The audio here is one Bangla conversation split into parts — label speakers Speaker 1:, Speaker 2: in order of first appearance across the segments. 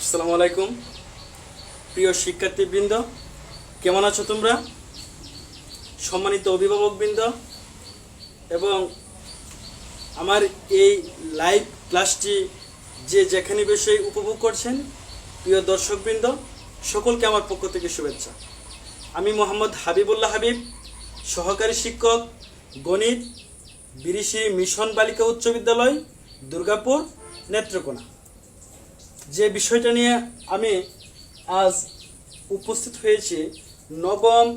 Speaker 1: আসসালামু আলাইকুম প্রিয় শিক্ষার্থীবৃন্দ, কেমন আছো তোমরা? সম্মানিত অভিভাবকবৃন্দ এবং আমার এই লাইভ ক্লাসটি যে যেখানে বসে উপভোগ করছেন প্রিয় দর্শকবৃন্দ, সকলকে আমার পক্ষ থেকে শুভেচ্ছা। আমি মোহাম্মদ হাবিবুল্লাহ হাবিব, সহকারী শিক্ষক, গণিত, বিরিশি মিশন বালিকা উচ্চ বিদ্যালয়, দুর্গাপুর, নেত্রকোনা। যে বিষয়টা নিয়ে আমি আজ উপস্থিত হয়েছি, নবম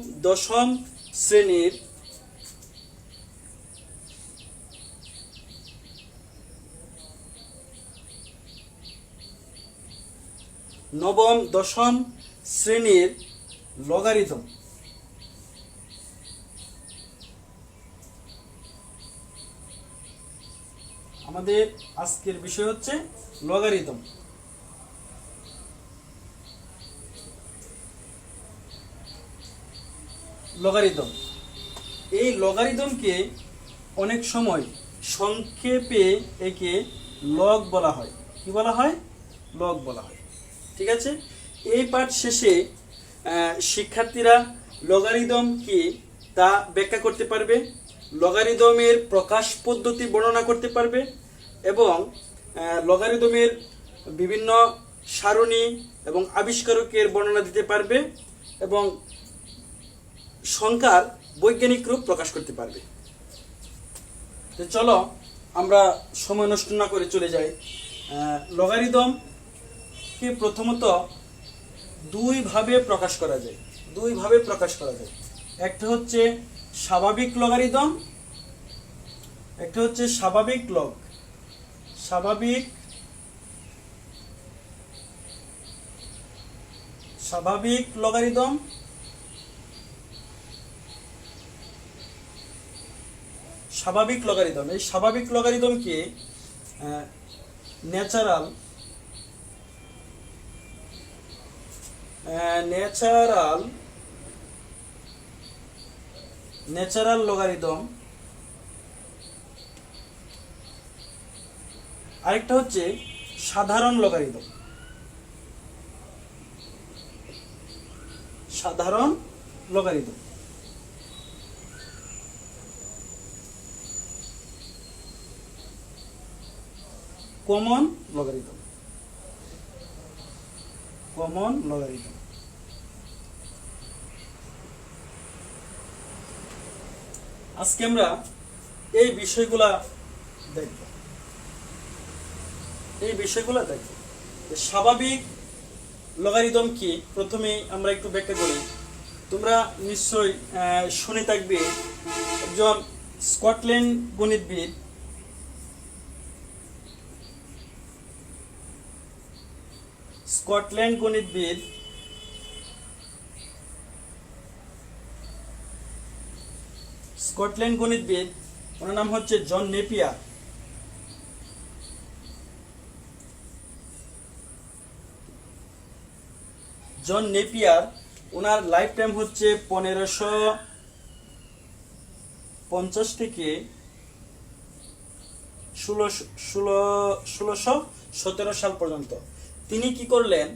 Speaker 1: দশম শ্রেণীর লগারিদম। আমাদের আজকের বিষয় হচ্ছে লগারিদম। লগারিদম, এই লগারিদমকে অনেক সময় সংক্ষেপে একে লগ বলা হয়। কি বলা হয়? লগ বলা হয়। ঠিক আছে, এই পাঠ শেষে শিক্ষার্থীরা লগারিদম কি তা ব্যাখ্যা করতে পারবে, লগারিদমের প্রকাশ পদ্ধতি বর্ণনা করতে পারবে এবং লগারিদমের বিভিন্ন সারণী এবং আবিষ্কারকের বর্ণনা দিতে পারবে এবং সংখ্যার বৈজ্ঞানিক রূপ প্রকাশ করতে পারবে। তো চলো আমরা সময় নষ্ট না করে চলে যাই। লগারিদমকে প্রথমত দুইভাবে প্রকাশ করা যায়। একটা হচ্ছে স্বাভাবিক লগারিদম, একটা হচ্ছে স্বাভাবিক লগারিদম। এই স্বাভাবিক লগারিদমকে ন্যাচারাল লগারিদম, আরেকটা হচ্ছে সাধারণ লগারিদম। Common logarithm. আজকে আমরা এই বিষয়গুলা দেখব। স্বাভাবিক লগারিদম কি প্রথমে আমরা একটু ব্যাখ্যা করি। তোমরা নিশ্চয়ই শুনে থাকবে, একজন স্কটল্যান্ড গণিতবিদ ওনার নাম হচ্ছে জন নেপিয়ার। ওনার লাইফ টাইম হচ্ছে 1550 থেকে 1617 সাল পর্যন্ত। তিনি কি করলেন?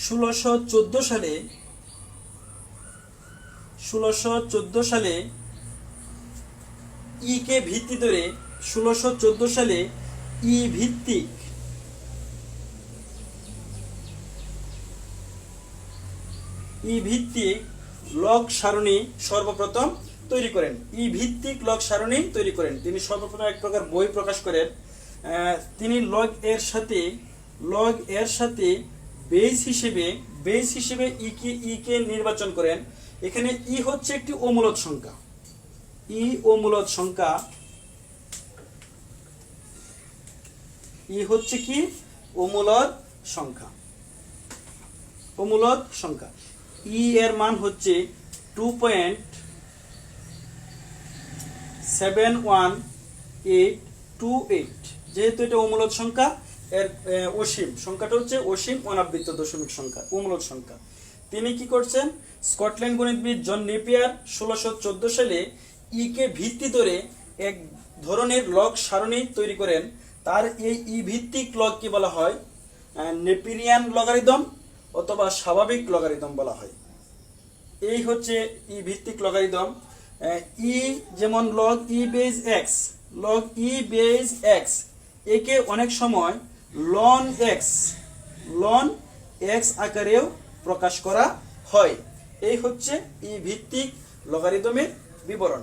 Speaker 1: 1614 সালে ই কে ভিত্তি ধরে 1614 সালে ই ভিত্তিক লগ সারণী সর্বপ্রথম তৈরি করেন। তিনি সর্বপ্রথম এক প্রকার বই প্রকাশ করেন। তিনি লগ এর সাথে বেস হিসেবে ই কে নির্বাচন করেন। এখানে ই হচ্ছে একটি অমূলদ সংখ্যা। অমূলদ সংখ্যা। ই এর মান হচ্ছে 2.71828। যেহেতু এটা অমূলদ সংখ্যা, এর সংখ্যাটা হচ্ছে অসীম অনাবৃত্ত দশমিক সংখ্যা, অমূলদ সংখ্যা। তিনি কি করছেন? স্কটল্যান্ড গণিতবিদ জন নেপিয়ার 1614 সালে ই কে ভিত্তি ধরে এক ধরনের লগ সারণী তৈরি করেন। তার এই ই ভিত্তিক লগ কি বলা হয়? নেপিয়ারিয়ান লগারিদম অথবা স্বাভাবিক লগারিদম বলা হয়। এই হচ্ছে ই ভিত্তিক লগারিদম। ই যেমন লগ ই বেজ এক্স, লগ ই বেজ এক্স, একে অনেক সময় লন এক্স আকারেও প্রকাশ করা হয়। এই হচ্ছে ই ভিত্তিক লগারিদমের বিবরণ।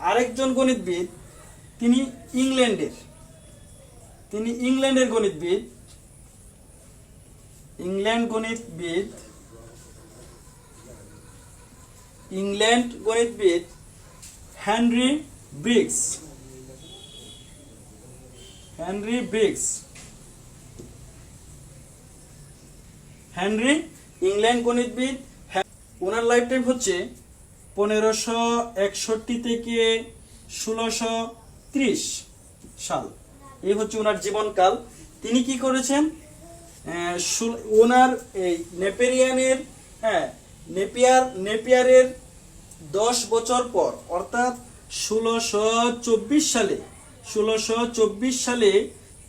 Speaker 1: আরেকজন গণিতবিদ, তিনি ইংল্যান্ডের গণিতবিদ, ইংল্যান্ড গণিতবিদ হেনরি ব্রিগস, ইংল্যান্ড গণিতবিদ। ওনার লাইফ টাইম হচ্ছে 1561 থেকে 1630 সাল। এই হচ্ছে ওনার জীবনকাল। তিনি কি করেছেন, ওনার এই নেপিয়ারের 10 বছর পর অর্থাৎ 1624 সালে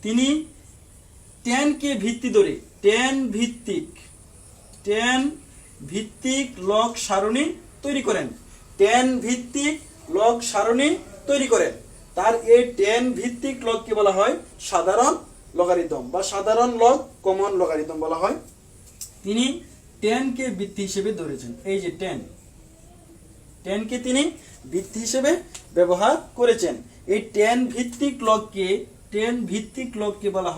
Speaker 1: তিনি টেনকে ভিত্তি ধরে টেন ভিত্তিক লগ সারণী তৈরি করেন। তার এই টেন ভিত্তিক লগকে বলা হয় সাধারণ লগারিদম বা সাধারণ লগ, কমন লগারিদম বলা হয়। তিনি টেনকে ভিত্তি হিসেবে ধরেছেন। এই যে টেনকে তিনি ভিত্তি হিসেবে ব্যবহার করেছেন। এই টেন ভিত্তিক লগকে বলা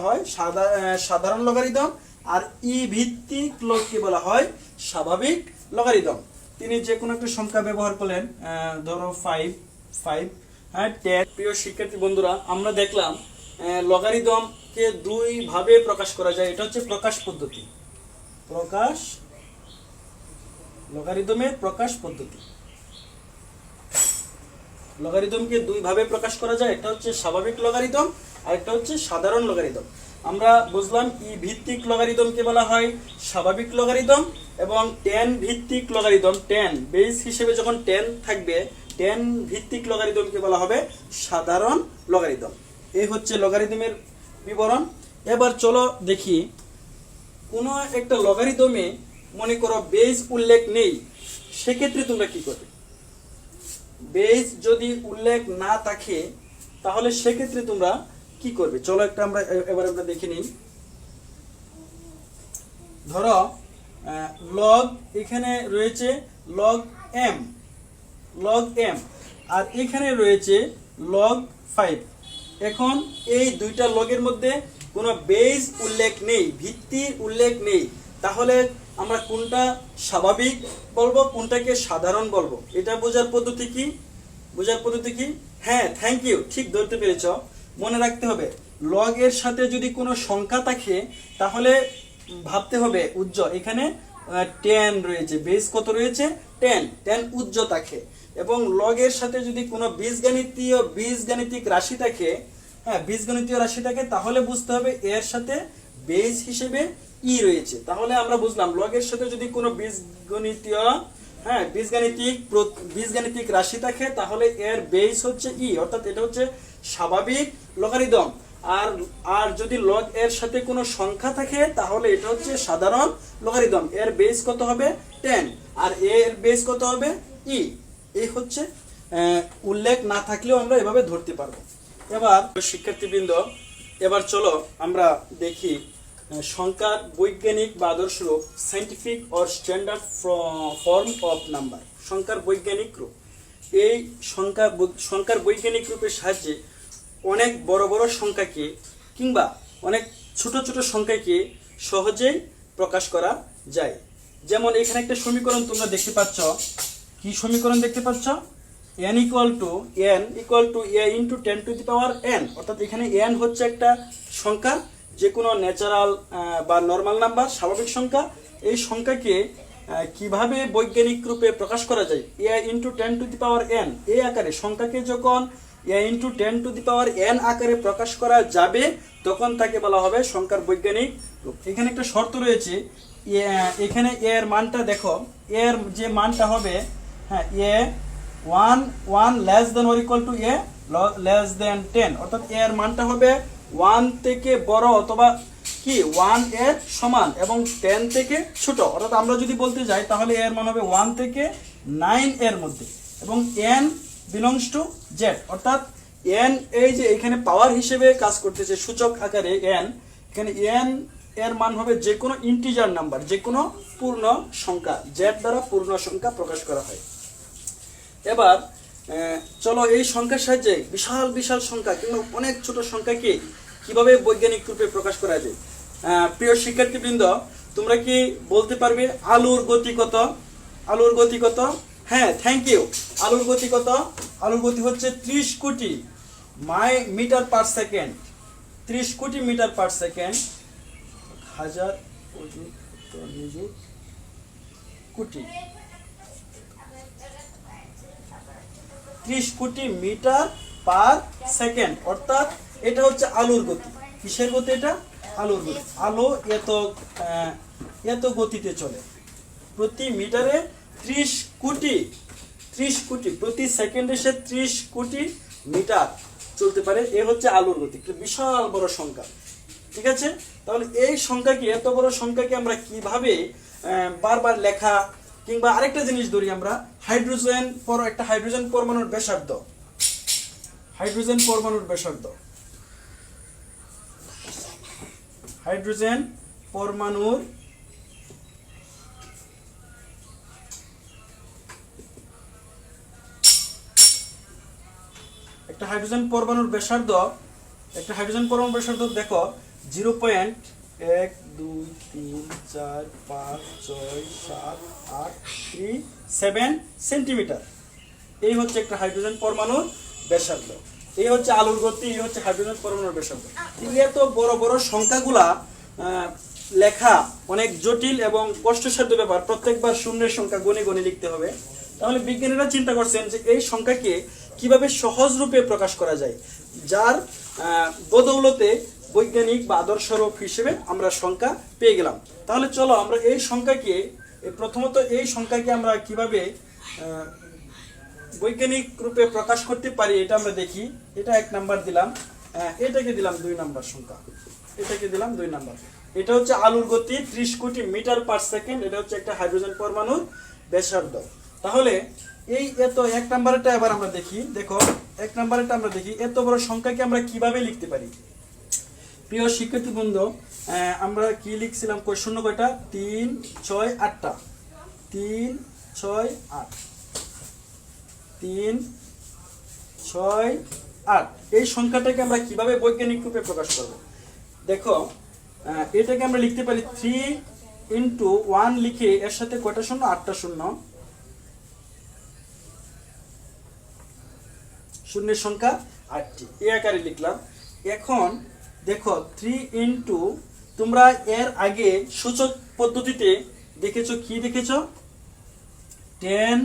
Speaker 1: হয় সাধারণ লগারিদম, আর ই ভিত্তিক লগকে বলা হয় স্বাভাবিক লগারিদম। তিনি যে কোনো একটা সংখ্যা ব্যবহার করলেন, ধরো 5, 10। প্রিয় শিক্ষার্থী বন্ধুরা, আমরা দেখলাম লগারিদমকে দুই ভাবে প্রকাশ করা যায়। এটা হচ্ছে লগারিদমের প্রকাশ পদ্ধতি। লগারিদমকে দুই ভাবে প্রকাশ করা যায়, একটা হচ্ছে স্বাভাবিক লগারিদম আর একটা হচ্ছে সাধারণ লগারিদম। আমরা বুঝলাম ই ভিত্তিক লগারিদমকে বলা হয় স্বাভাবিক লগারিদম, এবং টেন ভিত্তিক লগারিদম, টেন বেস হিসেবে যখন 10 থাকবে, টেন ভিত্তিক লগারিদমকে বলা হবে সাধারণ লগারিদম। এই হচ্ছে লগারিদমের বিবরণ। এবার চলো দেখি, কোনো একটা লগারিদমে মনে করো বেস উল্লেখ নেই, সেক্ষেত্রে তোমরা কি করবে? বেস যদি উল্লেখ না থাকে তাহলে সেক্ষেত্রে তোমরা কি করবে? চলো এবার আমরা দেখে নিই। ধরো লগ, এখানে রয়েছে লগ এম, আর এখানে রয়েছে লগ 5। এখন এই দুইটা লগের মধ্যে কোনো বেস উল্লেখ নেই, ভিত্তির উল্লেখ নেই, তাহলে আমরা কোনটা স্বাভাবিক বলবো, কোনটাকে সাধারণ বলবো? এটা বোঝার পদ্ধতি কি? হ্যাঁ, থ্যাংক ইউ, ঠিক ধরতে পেরেছ। মনে রাখতে হবে, লগের সাথে যদি কোনো সংখ্যা থাকে তাহলে ভাবতে হবে উজ্জ্বল। এখানে 10 রয়েছে, বেস কত রয়েছে? 10 উজ্জ্ব থাকে। এবং লগের সাথে যদি কোনো বীজগাণিতিক রাশি থাকে, বীজগণিতীয় রাশি থাকে, তাহলে বুঝতে হবে এর সাথে বেস হিসেবে ই রয়েছে। তাহলে আমরা বুঝলাম লগের সাথে যদি কোনো বীজগাণিতিক রাশি থাকে তাহলে এর বেস হচ্ছে ই, অর্থাৎ এটা হচ্ছে স্বাভাবিক লগারিদম। আর যদি লগ এর সাথে কোনো সংখ্যা থাকে তাহলে এটা হচ্ছে সাধারণ লগারিদম। এর বেস কত হবে? 10, আর এর বেস কত হবে? ই। এই হচ্ছে উল্লেখ না থাকলেও আমরা এভাবে ধরতে পারবো। এবার শিক্ষার্থীবৃন্দ, এবার চলো আমরা দেখি সংখ্যার বৈজ্ঞানিক বা আদর্শ রূপ, scientific or standard form of number. সংখ্যার বৈজ্ঞানিক রূপ। এই সংখ্যার বৈজ্ঞানিক রূপের সাহায্যে অনেক বড় বড় সংখ্যাকে কিংবা অনেক ছোট ছোট সংখ্যাকে সহজেই প্রকাশ করা যায়। যেমন এখানে একটা সমীকরণ তোমরা দেখতে পাচ্ছ। কি সমীকরণ দেখতে পাচ্ছ? n equal to a into 10 to the power n, অর্থাৎ এখানে n হচ্ছে একটা সংখ্যা, যে কোনো ন্যাচারাল বা নর্মাল নাম্বার, স্বাভাবিক সংখ্যা। এই সংখ্যাকে কিভাবে বৈজ্ঞানিক রূপে প্রকাশ করা যায়? a into 10 to the power n, এই আকারে সংখ্যাকে যখন a into 10 to the power n আকারে প্রকাশ করা যাবে তখন তাকে বলা হবে সংখ্যার বৈজ্ঞানিক রূপ। এখানে একটা শর্ত রয়েছে, এখানে a এর মানটা দেখো, a এর যে মানটা হবে, হ্যাঁ, a 1 less than or equal to a less than 10, অর্থাৎ a এর মানটা হবে 1 থেকে বড় অথবা কি 1 এর সমান এবং 10 থেকে ছোট, অর্থাৎ আমরা যদি বলতে যাই তাহলে এর মান হবে 1 থেকে 9 এর মধ্যে, এবং n বিলংস টু z, অর্থাৎ n এই যে এখানে পাওয়ার হিসেবে কাজ করতেছে সূচক আকারে n, এখানে n এর মান হবে যে কোনো ইন্টিজার নাম্বার, যে কোনো পূর্ণ সংখ্যা, z দ্বারা পূর্ণ সংখ্যা প্রকাশ করা হয়। এবার চলো এই সংখ্যার সাহায্যে বিশাল বিশাল সংখ্যা কিংবা অনেক ছোট সংখ্যাকে কিভাবে বৈজ্ঞানিক রূপে প্রকাশ করা যায়। প্রিয় শিক্ষার্থীবৃন্দ, তোমরা কি বলতে পারবে আলোর গতি কত? আলোর গতি কত? হ্যাঁ, থ্যাংক ইউ। আলোর গতি কত? আলোর গতি হচ্ছে 30 কোটি মিটার পার সেকেন্ড। 30 কোটি মিটার পার সেকেন্ড, হাজার কোটি, 30 কোটি মিটার পার সেকেন্ড, অর্থাৎ এটা হচ্ছে আলোর গতি। কিসের গতি এটা? আলোর গতি। আলো এত গতিতে চলে, প্রতি মিটারে 30 কোটি, প্রতি সেকেন্ডে সে 30 কোটি মিটার চলতে পারে। এ হচ্ছে আলোর গতি, বিশাল বড় সংখ্যা। ঠিক আছে, তাহলে এই সংখ্যাকে, এত বড় সংখ্যাকে আমরা কিভাবে বারবার লেখা, কিংবা আরেকটা জিনিস ধরি আমরা, একটা হাইড্রোজেন পরমাণুর ব্যাসার্ধ, হাইড্রোজেন পরমাণুর ব্যাসার্ধ, হাইড্রোজেন পরমাণুর একটা হাইড্রোজেন পরমাণুর ব্যাসার্ধ, একটা হাইড্রোজেন পরমাণুর ব্যাসার্ধ দেখো 0.1, 2, 3, 4, 5, 6, 7 সেন্টিমিটার। এই হচ্ছে একটা হাইড্রোজেন পরমাণুর ব্যাসার্ধ। এই হচ্ছে আলোর গতি, এই হচ্ছে হাইড্রোজেন পরমাণুর ব্যাসার্ধ। এত বড় বড় সংখ্যাগুলা লেখা অনেক জটিল এবং কষ্টসাধ্য ব্যাপার। প্রত্যেকবার শূন্যের সংখ্যা গণে গণে লিখতে হবে। তাহলে বিজ্ঞানীরা চিন্তা করছেন যে এই সংখ্যাকে কিভাবে সহজ রূপে প্রকাশ করা যায়, যার বদৌলতে বৈজ্ঞানিক বা আদর্শ রূপ হিসেবে আমরা সংখ্যা পেয়ে গেলাম। তাহলে চলো আমরা এই সংখ্যাকে, প্রথমত এই সংখ্যাকে আমরা কিভাবে বৈজ্ঞানিক রূপে প্রকাশ করতে পারি এটা আমরা দেখি। এটা 1 নাম্বার দিলাম, এটাকে দিলাম 2 নাম্বার সংখ্যা, এটাকে দিলাম 2 নাম্বার। এটা হচ্ছে আলোর গতি 30 কোটি মিটার পার সেকেন্ড, এটা হচ্ছে একটা হাইড্রোজেন পরমাণুর ব্যাসার্ধ। তাহলে এই এত 1 নাম্বারটা এবার আমরা দেখি। দেখো 1 নাম্বারটা আমরা দেখি, এত বড় সংখ্যাকে আমরা কিভাবে লিখতে পারি। প্রিয় শিক্ষার্থী বন্ধু, আমরা কি লিখছিলাম? শূন্য কয়টা? 3, 6, 8টা। 3, 6, 8, 3, 6, 8। এই সংখ্যাটাকে আমরা কিভাবে বৈজ্ঞানিক রূপে প্রকাশ করব? দেখো এটাকে আমরা লিখতে পারি 3 × 1 লিখে এর সাথে কয়টা শূন্য? 8টা শূন্য। শূন্যের সংখ্যা 8টি, এই আকারে লিখলাম। এখন দেখো 3 × তোমরা এর আগে সূচক পদ্ধতিতে দেখেছো, কি দেখেছো? 10,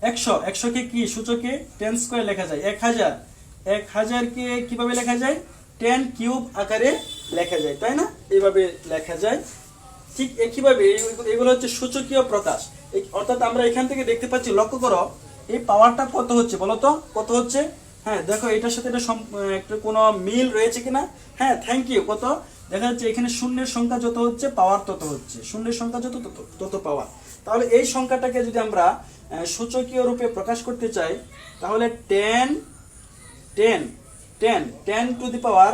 Speaker 1: 100, 100 কে কি সূচকে 10 স্কয়ার লেখা যায়। 1000, 1000 কে কিভাবে লেখা যায়? 10 কিউব আকারে লেখা যায়, তাই না? এইভাবে লেখা যায়। ঠিক একইভাবে এগুলো হচ্ছে সূচকীয় প্রকাশ। অর্থাৎ আমরা এখান থেকে দেখতে পাচ্ছি, লক্ষ্য করো এই পাওয়ারটা কত হচ্ছে বলো তো, কত হচ্ছে? হ্যাঁ দেখো এটার সাথে এটা একটা কোনো মিল রয়েছে কিনা? হ্যাঁ, থ্যাংক ইউ। কত দেখা যাচ্ছে এখানে শূন্যের সংখ্যা যত হচ্ছে পাওয়ার তত হচ্ছে, শূন্যের সংখ্যা যত তত পাওয়ার। তাহলে এই সংখ্যাটাকে যদি আমরা সূচকীয় রূপে প্রকাশ করতে চাই তাহলে 10 টু দি পাওয়ার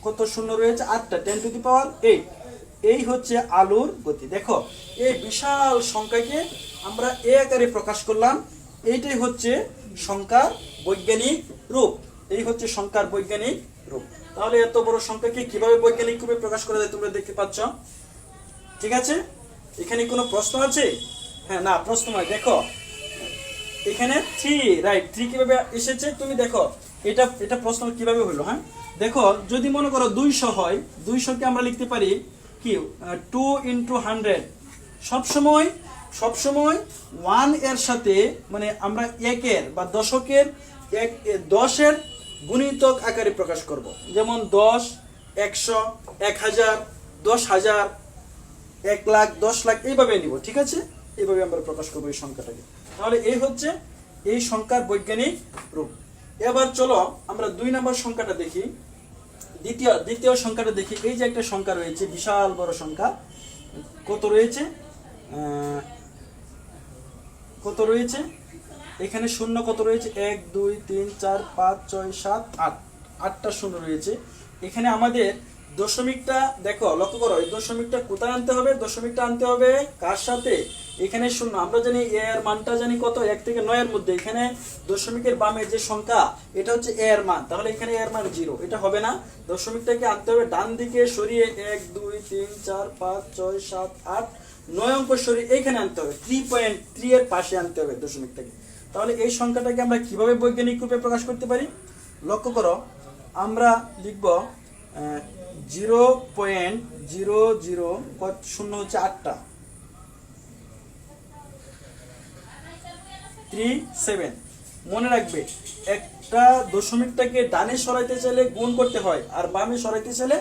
Speaker 1: কত শূন্য রয়েছে? 8টা, 10 টু দি পাওয়ার 8। এই হচ্ছে আলোর গতি। দেখো এই বিশাল সংখ্যাকে আমরা এ আকারে প্রকাশ করলাম। এইটাই হচ্ছে সংখ্যার বৈজ্ঞানিক রূপ, এই হচ্ছে সংখ্যার বৈজ্ঞানিক রূপ। তাহলে এত বড় সংখ্যাকে কিভাবে বৈজ্ঞানিক রূপে প্রকাশ করা যায় তোমরা দেখতে পাচ্ছ। ঠিক আছে, এখানে কোনো প্রশ্ন আছে? হ্যাঁ, না প্রশ্ন নয়। দেখো এখানে 3, রাইট, 3 কিভাবে এসেছে তুমি দেখো। এটা প্রশ্ন কিভাবে হলো? হ্যাঁ দেখো, যদি মনে করো 200 হয়, 200 কে আমরা লিখতে পারি কি 2 × 100। সবসময় 1 এর সাথে মানে আমরা 1 এর বা দশকের 10-এর গুণিতক আকারে প্রকাশ করব। যেমন 10, 100, 1000, 10,000, 1 লাখ, 10 লাখ, এইভাবে নিব। ঠিক আছে, এইভাবে আমরা প্রকাশ করবো এই সংখ্যাটাকে। তাহলে এই হচ্ছে এই সংখ্যার বৈজ্ঞানিক রূপ। এবার চলো আমরা 2 নম্বর সংখ্যাটা দেখি। দ্বিতীয় দ্বিতীয় সংখ্যাটা দেখি। এই যে একটা সংখ্যা রয়েছে, বিশাল বড় সংখ্যা, কত রয়েছে? কত রয়েছে এখানে? শূন্য কত রয়েছে? 1 2 3 4 5 6 7 8, 8টা শূন্য রয়েছে। এখানে আমাদের দশমিকটা দেখো, লক্ষ্য করো, এই দশমিকটা কোথায় আনতে হবে? দশমিকটা আনতে হবে কার সাথে? এখানে শূন্য। আমরা জানি এর মানটা জানি কত? 1 থেকে 9 এর মধ্যে। এখানে দশমিকের বামে যে সংখ্যা, এটা হচ্ছে এর মান, তাহলে এখানে এর মান 0, এটা হবে না। দশমিকটাকে আনতে হবে ডান দিকে সরিয়ে 1 2 3 4 5 6 7 8 9 অঙ্ক সরিয়ে এইখানে আনতে হবে, 3.3 এর পাশে আনতে হবে দশমিকটাকে। তাহলে এই সংখ্যাটাকে আমরা কিভাবে বৈজ্ঞানিক রূপে প্রকাশ করতে পারি? লক্ষ্য করো, আমরা লিখব 0.00 শূন্য হচ্ছে 8টা, 37। মনে রাখবে, একটা দশমিকটাকে ডানে সরাইতে চাইলে গুণ করতে হয়, আর বামে সরাইতে চাইলে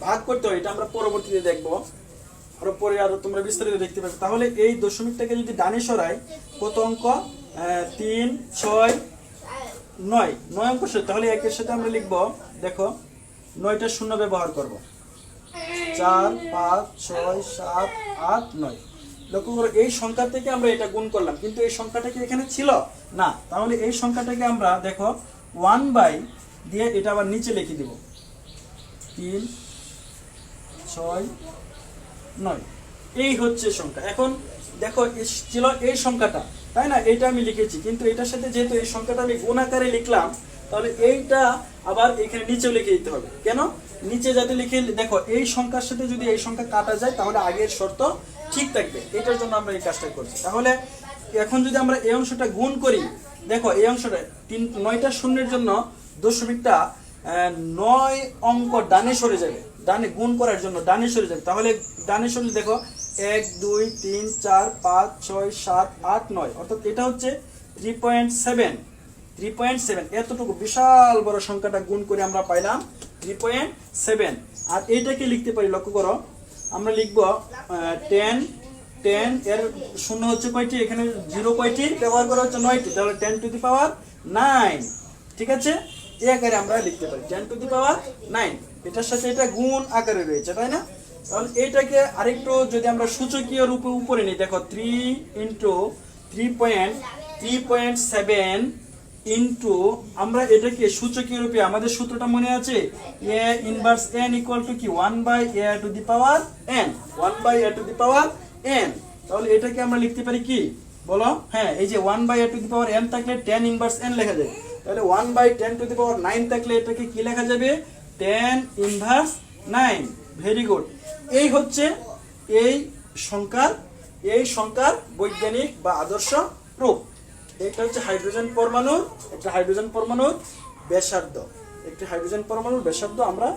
Speaker 1: ভাগ করতে হয়। এটা আমরা পরবর্তীতে দেখবো, আরো পরে আরো তোমরা বিস্তারিত দেখতে পাবে। তাহলে এই দশমিকটাকে যদি ডানে সরাই, কত অঙ্ক? 3 6 9, 9 অঙ্ক সে। তাহলে একের সাথে আমরা লিখবো, দেখো 9টা শূন্য ব্যবহার করব, 4 5 6 7 8 9। লক্ষ্য করো, এই সংখ্যা থেকে আমরা এটা গুণ করলাম, কিন্তু এই সংখ্যাটা কি এখানে ছিল না। তাহলে এই সংখ্যাটাকে আমরা দেখো 1 বাই দিয়ে এটা আবার নিচে লিখে দিব, 3 6 9। এই হচ্ছে সংখ্যা। এখন দেখো, ছিল এই সংখ্যাটা, তাই না? এটা আমি লিখেছি, কিন্তু এটার সাথে যেহেতু এই সংখ্যাটা আমি গুণ আকারে লিখলাম, তাহলে এইটা আবার এখানে নিচেও লিখে দিতে হবে। কেন? নিচে যাতে লিখে, দেখো এই সংখ্যার সাথে যদি এই সংখ্যা কাটা যায়, তাহলে আগের শর্ত ঠিক থাকবে। এটার জন্য আমরা এই কাজটা করছি। তাহলে এখন যদি আমরা এই অংশটা গুণ করি, দেখো এই অংশটা 9টা শূন্যের জন্য দশমিকটা 9 অঙ্ক ডানে সরে যাবে, ডানে গুণ করার জন্য ডানে সরে যাবে। তাহলে ডানে সরলে দেখো 1 2 3 4 5 6 7 8 9, অর্থাৎ এটা হচ্ছে 3.7। এতটুকু বিশাল বড় সংখ্যাটা গুণ করে আমরা পাইলাম 3.7। আর এইটাকে লিখতে পারি, লক্ষ্য করো, আমরা লিখব 10 এর শূন্য হচ্ছে কয়টি? এখানে 0 কয়টি ব্যবহার করা হচ্ছে? 9টি। তাহলে 10 টু দি পাওয়ার 9। ঠিক আছে, এই আকারে আমরা লিখতে পারি 10 টু দি পাওয়ার 9। এটার সাথে এটা গুণ আকারে রয়েছে, তাই না? তাহলে এইটাকে আরেকটু যদি আমরা সূচকীয় রূপে উপরে নিই, দেখো 3 ইন্টু 3.7 ইন্টু, আমরা এটাকে সূচকীয় রূপে, আমাদের সূত্রটা মনে আছে, a inverse n equal to কি? 1 by a to the power n, 1 by a to the power n। তাহলে এটাকে আমরা লিখতে পারি কি বলো? হ্যাঁ, এই যে 1 by a to the power n থাকলে tan ইনভার্স n লেখা যায়। তাহলে 1 বাই 10 টু দি পাওয়ার 9 থাকলে এটাকে কি লেখা যাবে? tan inverse 9। Very good. এই হচ্ছে এই সংখ্যার বৈজ্ঞানিক বা আদর্শ রূপ। এটা হচ্ছে হাইড্রোজেন পরমাণুর, একটা হাইড্রোজেন পরমাণুর ব্যাসার্ধ, একটি হাইড্রোজেন পরমাণুর ব্যাসার্ধ আমরা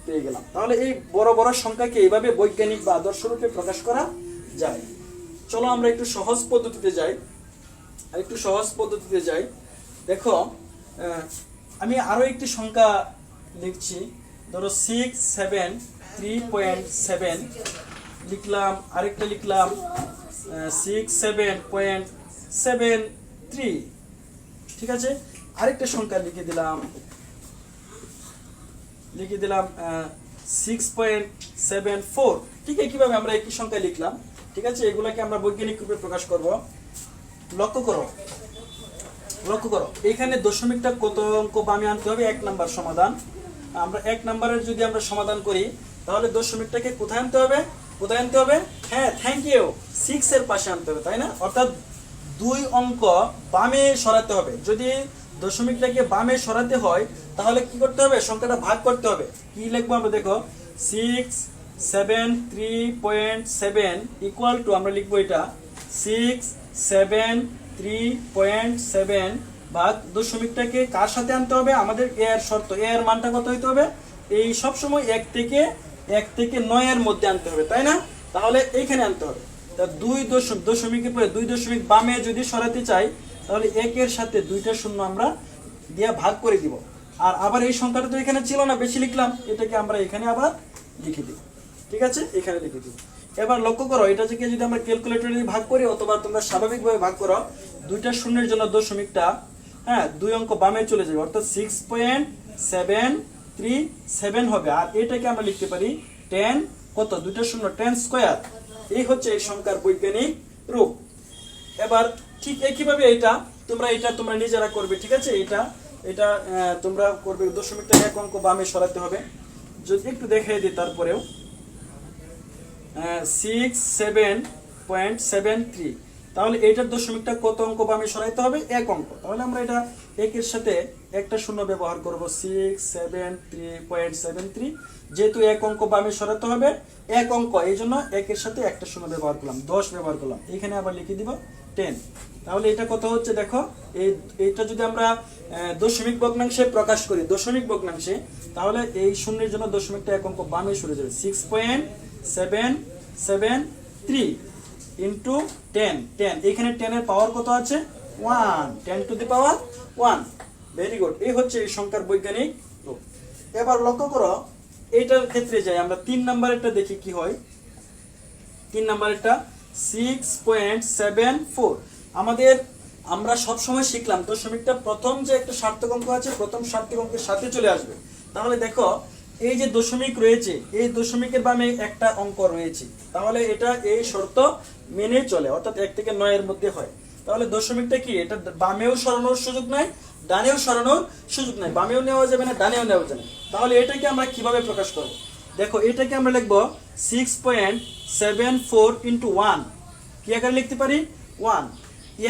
Speaker 1: পেয়ে গেলাম। তাহলে এই বড় বড় সংখ্যাকে এইভাবে বৈজ্ঞানিক বা আদর্শ রূপে প্রকাশ করা যায়। চলো আমরা একটু সহজ পদ্ধতিতে যাই। দেখো, আমি আরো একটি সংখ্যা লিখছি। ধরো 6 7 3.7 লিখলাম, আরেকটা লিখলাম 6 7.73। ঠিক আছে, আরেকটা সংখ্যা লিখে দিলাম 6.74। ঠিক আছে, কিভাবে আমরা একই সংখ্যা লিখলাম। ঠিক আছে, এগুলাকে আমরা বৈজ্ঞানিক রূপে প্রকাশ করব। লক্ষ্য করো, এখানে দশমিকটা কত অঙ্ক বামে আনতে হবে? 1 নাম্বার সমাধান। আমরা 1 নাম্বারের যদি আমরা সমাধান করি, তাহলে দশমিকটাকে কোথায় আনতে হবে? হ্যাঁ, থ্যাংক ইউ, 6 এর পাশে আনতে হবে, তাই না? অর্থাৎ 2 অঙ্ক বামে সরাতে হবে। যদি দশমিকটাকে বামে সরাতে হয়, তাহলে কি করতে হবে? সংখ্যাটা ভাগ করতে হবে। কি লিখবো আমরা? দেখো 6 73.7 ইকুয়াল টু, আমরা লিখবো এটা 6 73.7 ভাগ দশমিকটাকে কার সাথে আনতে হবে? আমাদের এর শর্ত, এর মানটা কত হইতে হবে? এই সব সময় 1 থেকে 9 এর মধ্যে আনতে হবে, তাই না? তাহলে এইখানে আনতে হবে। তা 2 দশমিকের পরে 2 দশমিক বামে যদি সরাতে চাই, তাহলে 1 এর সাথে 2টা শূন্য আমরা দিয়ে ভাগ করে দিব। আর আবার এই সংখ্যাটা তো এখানে ছিল না, বেশি লিখলাম, এটাকে আমরা এখানে আবার লিখে দিব। ঠিক আছে, এখানে লিখে দিব। এবার লক্ষ্য করো, এটা থেকে যদি আমরা ক্যালকুলেটরে ভাগ করি, অথবা তোমরা স্বাভাবিকভাবে ভাগ করো, 2টা শূন্যের জন্য দশমিকটা, হ্যাঁ, 2 অঙ্ক বামে চলে যাবে, অর্থাৎ 6.7 7 হবে, আর এটাকে আমরা লিখতে পারি 10 কত, দুইটা শূন্য 10 স্কয়ার। এই হচ্ছে এই সংখ্যার বৈজ্ঞানিক রূপ। এবার ঠিক একইভাবে এটা তোমরা নিজেরা করবে, ঠিক আছে? এটা তোমরা করবে, দশমিকটা এক অঙ্ক বামে সরাতে হবে। যদি একটু দেখিয়ে দিই তারপরেও, 67.73, তাহলে এইটার দশমিকটা কত অঙ্ক বামে সরাইতে হবে? এক অঙ্ক। তাহলে আমরা এটা একের সাথে একটা শূন্য ব্যবহার করব, 673.73, যেহেতু এক অঙ্ক বামে সরাতে হবে এক অঙ্ক, এই জন্য একের সাথে একটা শূন্য ব্যবহার করলাম, 10 ব্যবহার করলাম, এখানে আবার লিখে দিব 10। তাহলে এটা কত হচ্ছে দেখো, এইটা যদি আমরা দশমিক ভগ্নাংশে প্রকাশ করি, দশমিক ভগ্নাংশে, তাহলে এই শূন্যের জন্য দশমিকটা এক অঙ্ক বামে সরে যাবে, 6.773 ইন্টু 10, এখানে 10 এর পাওয়ার কত আছে? 1, 10 two the power 1। Very good, এই হচ্ছে এই সংখ্যার বৈজ্ঞানিক রূপ। এবার লক্ষ্য করো, এইটার ক্ষেত্রে যাই আমরা, 3 নাম্বারেরটা দেখি কি হয়। 3 নাম্বারেরটা 6.74। আমরা সব সময় শিখলাম দশমিকটা প্রথম যে একটা সার্থক অঙ্ক আছে, প্রথম সার্থক অঙ্কের সাথে চলে আসবে। তাহলে দেখো, এই যে দশমিক রয়েছে, এই দশমিকের বামে একটা অঙ্ক রয়েছে, তাহলে এটা এই শর্ত মেনে চলে, অর্থাৎ 1 থেকে 9 এর মধ্যে হয়। তাহলে দশমিকটা কি, এটা বামেও সরানোর সুযোগ নাই, ডানেও সরানোর সুযোগ নাই, বামেও নেওয়া যাবে না, ডানেও নেওয়া যাবে না। তাহলে এটাকে আমরা কিভাবে প্রকাশ করব? দেখো, এটাকে আমরা লিখবো 6.74 ইন্টু 1, কি আকারে লিখতে পারি? 1।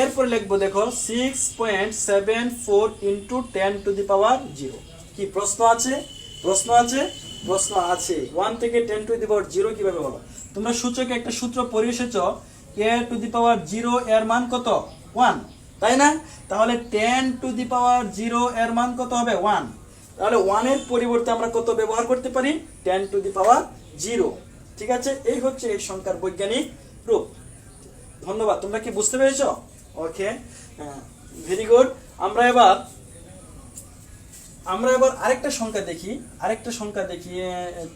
Speaker 1: এরপর লিখবো দেখো 6.74 ইন্টু 10 টু দি পাওয়ার 0। কি প্রশ্ন আছে? প্রশ্ন আছে? প্রশ্ন আছে। 1 থেকে 10 টু দি পাওয়ার 0 কিভাবে হলো? তোমরা সূচকে একটা সূত্র পড়ে এসেছো, a টু দি পাওয়ার 0 এর মান কত? 1, তাই না? তাহলে 10 টু দি পাওয়ার 0 এর মান কত হবে? 1। তাহলে 1 এর পরিবর্তে আমরা কত ব্যবহার করতে পারি? 10 টু দি পাওয়ার 0। ঠিক আছে, এই হচ্ছে এই সংখ্যার বৈজ্ঞানিক রূপ। ধন্যবাদ, তোমরা কি বুঝতে পেরেছো? ওকে, ভেরি গুড। আমরা এবার আরেকটা সংখ্যা দেখি,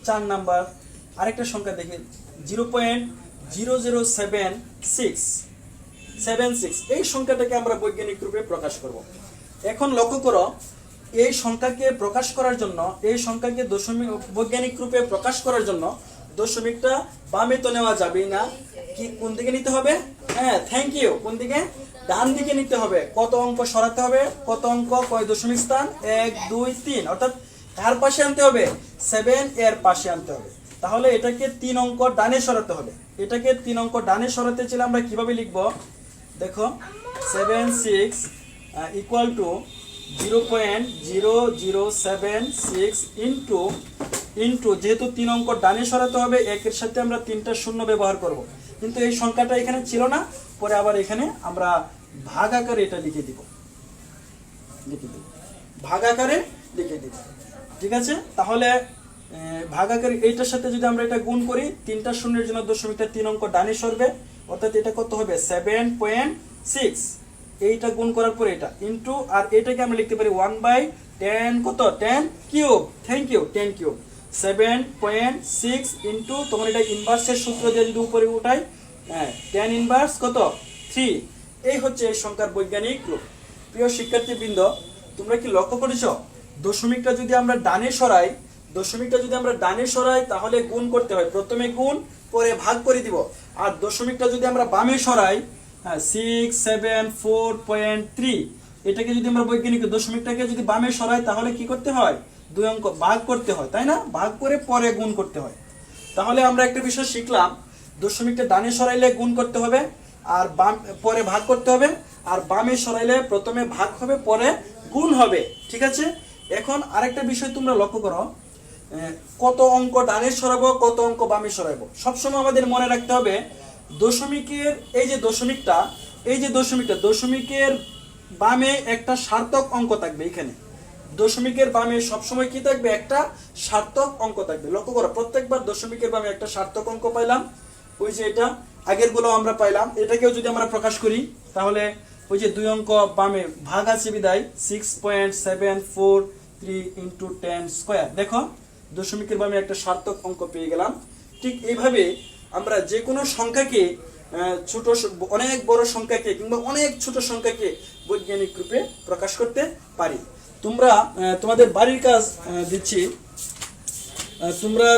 Speaker 1: 4 নাম্বার আরেকটা সংখ্যা দেখি, 0.0076। এই সংখ্যাটাকে আমরা বৈজ্ঞানিক রূপে প্রকাশ করব। এখন লক্ষ্য করো, এই সংখ্যাকে প্রকাশ করার জন্য, এই সংখ্যাকে দশমিক বৈজ্ঞানিক রূপে প্রকাশ করার জন্য দশমিকটা বামে তো নেওয়া যাবে না, কি কোন দিকে নিতে হবে? হ্যাঁ, থ্যাংক ইউ, কোন দিকে? ডান দিকে নিতে হবে। কত অঙ্ক সরাতে হবে? কত অঙ্ক, কয় দশমিক স্থান? 1 2 3, অর্থাৎ কার পাশে আনতে হবে? 7 এর পাশে আনতে হবে। তাহলে এটাকে 3 অঙ্ক ডানে সরাতে হবে। এটাকে 3 অঙ্ক ডানে সরাতে চাইলে আমরা কিভাবে লিখব? দেখো, 76 ইকুয়াল টু 0.0076 ইন্টু, যেহেতু 3 অঙ্ক ডানে সরাতে হবে, একের সাথে আমরা 3টা শূন্য ব্যবহার করব। কিন্তু এই সংখ্যাটা এখানে ছিল না, পরে আবার এখানে আমরা ভাগ আকারে এটা লিখে দিব, ভাগ আকারে লিখে দিব। ঠিক আছে, তাহলে ভাগ আকারে এইটার সাথে যদি আমরা এটা গুণ করি, 3টা শূন্যের জন্য দশমিকটা 3 অঙ্ক ডানে সরবে, অর্থাৎ এটা কত হবে? 7.6। এইটা গুণ করার পরে এটা ইন্টু, আর এটাকে আমরা লিখতে পারি 1/10 কত? 10 cube. Thank you, 10 cube. 7.6 into, তোমার এটা ইনভার্সের সূত্র দিয়ে যদি উপরে উঠাই, 10 ইনভার্স কত? 3। এই হচ্ছে এই সংখ্যার বৈজ্ঞানিক রূপ। প্রিয় শিক্ষার্থীবৃন্দ, তোমরা কি লক্ষ্য করেছো, দশমিকটা যদি আমরা ডানে সরাই, তাহলে গুণ করতে হয়, প্রথমে গুণ, পরে ভাগ করে দিব। আর দশমিকটা যদি আমরা বামে সরাই, 674.3, এটাকে যদি আমরা বৈজ্ঞানিক দশমিকটাকে যদি বামে সরাই, তাহলে কি করতে হয়? 2 অঙ্ক ভাগ করতে হয়, তাই না? ভাগ করে পরে গুণ করতে হয়। তাহলে আমরা একটা বিষয় শিখলাম, দশমিকটা ডানে সরাইলে গুণ করতে হবে, আর পরে ভাগ করতে হবে, আর বামে সরাইলে প্রথমে ভাগ হবে, পরে গুণ হবে। ঠিক আছে, এখন আরেকটা বিষয় তোমরা লক্ষ্য করো, কত অঙ্ক ডানে সরাবো, কত অঙ্ক বামে সরাবো, সবসময় আমাদের মনে রাখতে হবে, দশমিকের এই যে দশমিকের বামে একটা সার্থক অঙ্ক থাকবে। এখানে দশমিকের বামে সবসময় কি থাকবে? একটা সার্থক অঙ্ক থাকবে। লক্ষ্য করো, প্রত্যেকবার দশমিকের বামে একটা সার্থক অঙ্ক পাইলাম, ওই যে এটা আগের গুলো আমরা পাইলাম। এটাকেও যদি আমরা প্রকাশ করি, তাহলে ওই যে 2 অঙ্ক বামে ভাগ আছে বিদায় 6.743 ইন্টু 10 স্কয়ার। দেখো, দশমিকের বামে একটা সার্থক অঙ্ক পেয়ে গেলাম। ঠিক এইভাবে আমরা যে কোনো সংখ্যাকে, ছোট অনেক বড় সংখ্যাকে কিংবা অনেক ছোট সংখ্যাকে বৈজ্ঞানিক রূপে প্রকাশ করতে পারি। তোমরা তোমাদের বাড়ির কাজ দিচ্ছি। তোমরা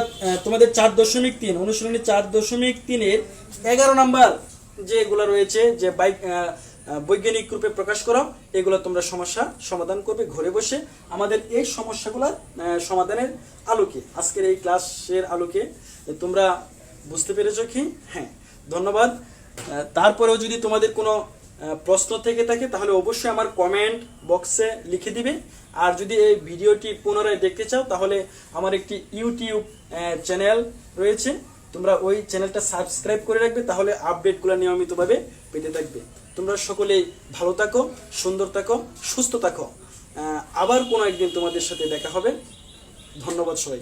Speaker 1: তোমাদের 4.3 অনুশীলনী 4.3-এর 11 নাম্বার যেগুলো রয়েছে যে বৈজ্ঞানিক রূপে প্রকাশ করা, এগুলো তোমরা সমস্যা সমাধান করবে ঘরে বসে। আমাদের এই সমস্যাগুলোর সমাধানের আলোকে, আজকের এই ক্লাসের আলোকে তোমরা বুঝতে পেরেছো কি? হ্যাঁ, ধন্যবাদ। তারপরেও যদি তোমাদের কোনো প্রশ্ন থেকে থাকে তাহলে অবশ্যই আমার কমেন্ট বক্সে লিখে দিবে। আর যদি এই ভিডিওটি পুনরায় দেখতে চাও তাহলে আমার একটি ইউটিউব চ্যানেল রয়েছে, তোমরা ওই চ্যানেলটা সাবস্ক্রাইব করে রাখবে, তাহলে আপডেটগুলো নিয়মিতভাবে পেতে থাকবে। তোমরা সকলেই ভালো থাকো, সুন্দর থাকো, সুস্থ থাকো। আবার কোনো একদিন তোমাদের সাথে দেখা হবে। ধন্যবাদ সবাই।